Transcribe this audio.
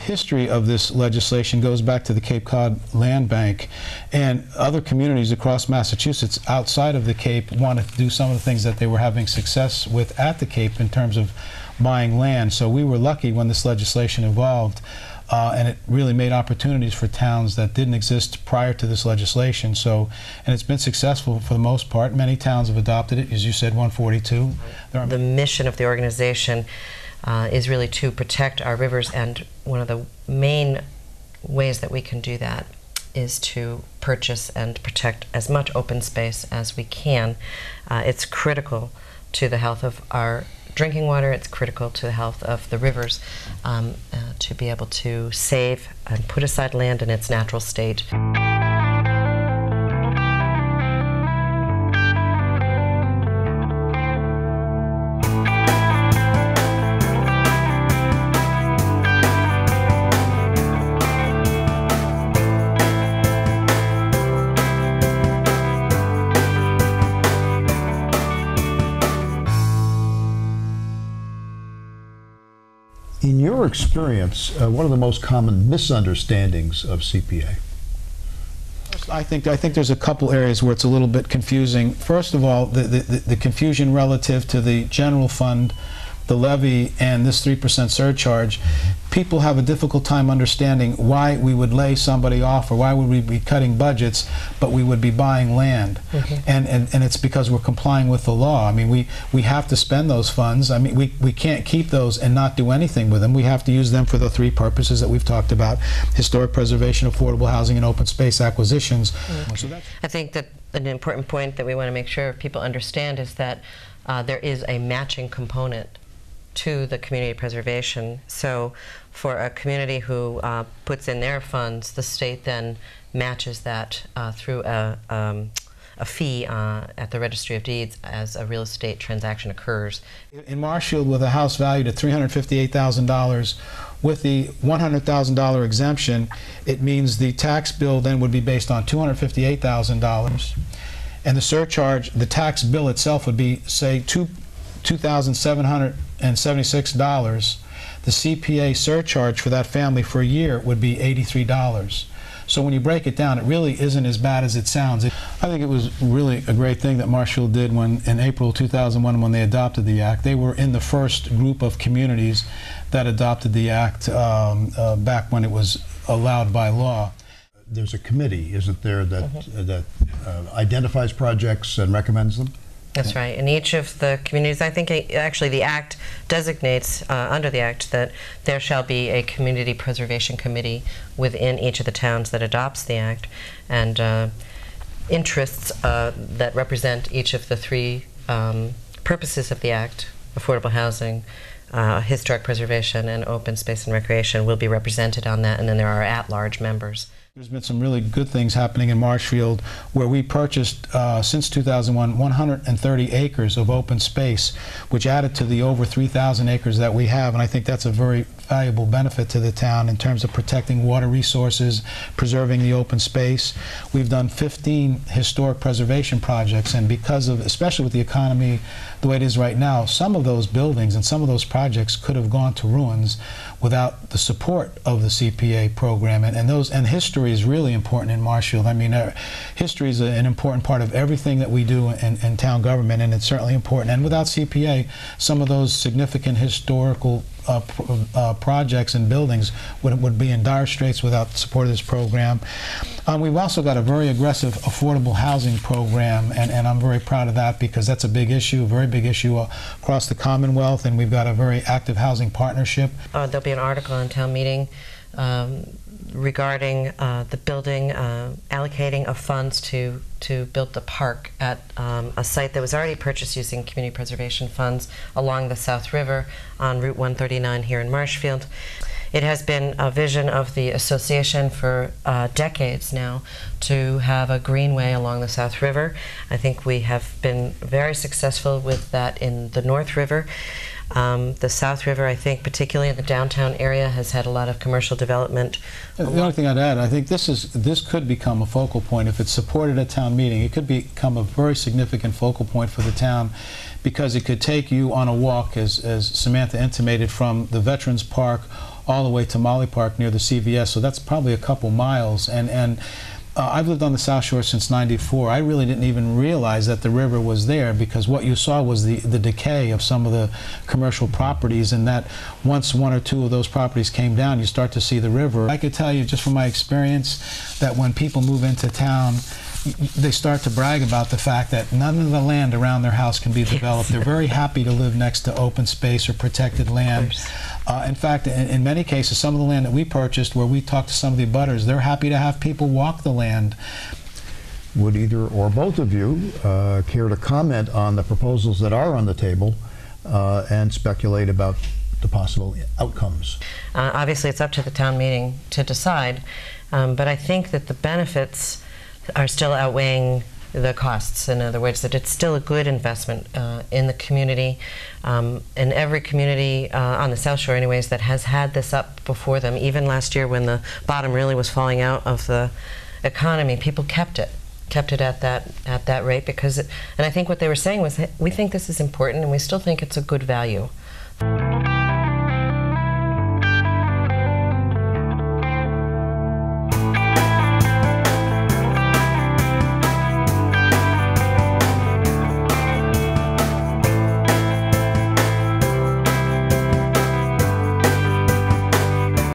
history of this legislation goes back to the Cape Cod Land Bank, and other communities across Massachusetts outside of the Cape wanted to do some of the things that they were having success with at the Cape in terms of buying land. So we were lucky when this legislation evolved, and it really made opportunities for towns that didn't exist prior to this legislation. So, and it's been successful for the most part. Many towns have adopted it, as you said, 142. The mission of the organization is really to protect our rivers, and one of the main ways that we can do that is to purchase and protect as much open space as we can. It's critical to the health of our drinking water. It's critical to the health of the rivers to be able to save and put aside land in its natural state. In your experience, what are the most common misunderstandings of CPA? I think there's a couple areas where it's a little bit confusing. First of all, the confusion relative to the general fund, the levy, and this 3% surcharge. People have a difficult time understanding why we would lay somebody off, or why would we be cutting budgets, but we would be buying land. And it's because we're complying with the law. I mean, we have to spend those funds. I mean, we can't keep those and not do anything with them. We have to use them for the three purposes that we've talked about: historic preservation, affordable housing, and open space acquisitions. So I think that an important point that we want to make sure people understand is that there is a matching component to the community preservation. So for a community who puts in their funds, the state then matches that through a fee at the Registry of Deeds as a real estate transaction occurs. In Marshfield, with a house valued at $358,000, with the $100,000 exemption, it means the tax bill then would be based on $258,000, and the surcharge, the tax bill itself would be, say, $2,776. The CPA surcharge for that family for a year would be $83. So when you break it down, it really isn't as bad as it sounds. I think it was really a great thing that Marshfield did when, in April 2001, when they adopted the Act. They were in the first group of communities that adopted the Act back when it was allowed by law. There's a committee, isn't there, that identifies projects and recommends them? That's right. In each of the communities, I think actually the Act designates, under the Act, that there shall be a community preservation committee within each of the towns that adopts the Act, and interests that represent each of the three purposes of the Act: affordable housing, historic preservation, and open space and recreation will be represented on that, and then there are at-large members. There's been some really good things happening in Marshfield, where we purchased, since 2001, 130 acres of open space, which added to the over 3,000 acres that we have, and I think that's a very valuable benefit to the town in terms of protecting water resources, preserving the open space. We've done 15 historic preservation projects, and because of, especially with the economy the way it is right now, some of those buildings and some of those projects could have gone to ruins without the support of the CPA program, and history is really important in Marshfield. I mean, history is an important part of everything that we do in town government, and it's certainly important. And without CPA, some of those significant historical projects and buildings would be in dire straits without the support of this program. We've also got a very aggressive affordable housing program, and I'm very proud of that, because that's a big issue, a very big issue across the Commonwealth, and we've got a very active housing partnership. There'll be an article in town meeting regarding the building, allocating of funds to build the park at a site that was already purchased using community preservation funds along the South River on Route 139 here in Marshfield. It has been a vision of the association for decades now to have a greenway along the South River. I think we have been very successful with that in the North River. The South River, I think, particularly in the downtown area, has had a lot of commercial development. The only thing I'd add, I think this could become a focal point if it's supported at town meeting. It could become a very significant focal point for the town, because it could take you on a walk, as Samantha intimated, from the Veterans Park all the way to Molly Park near the CVS. So that's probably a couple miles. And I've lived on the South Shore since '94. I really didn't even realize that the river was there, because what you saw was the decay of some of the commercial properties, and that once one or two of those properties came down, you start to see the river. I could tell you just from my experience that when people move into town, they start to brag about the fact that none of the land around their house can be developed. They're very happy to live next to open space or protected land. In fact, in many cases, some of the land that we purchased, where we talked to some of the abutters, they're happy to have people walk the land. Would either or both of you care to comment on the proposals that are on the table and speculate about the possible outcomes? Obviously, it's up to the town meeting to decide, but I think that the benefits are still outweighing the costs. In other words, that it's still a good investment in the community, in every community on the South Shore anyways that has had this up before them. Even last year, when the bottom really was falling out of the economy, people kept it at that rate, because and I think what they were saying was, we think this is important and we still think it's a good value.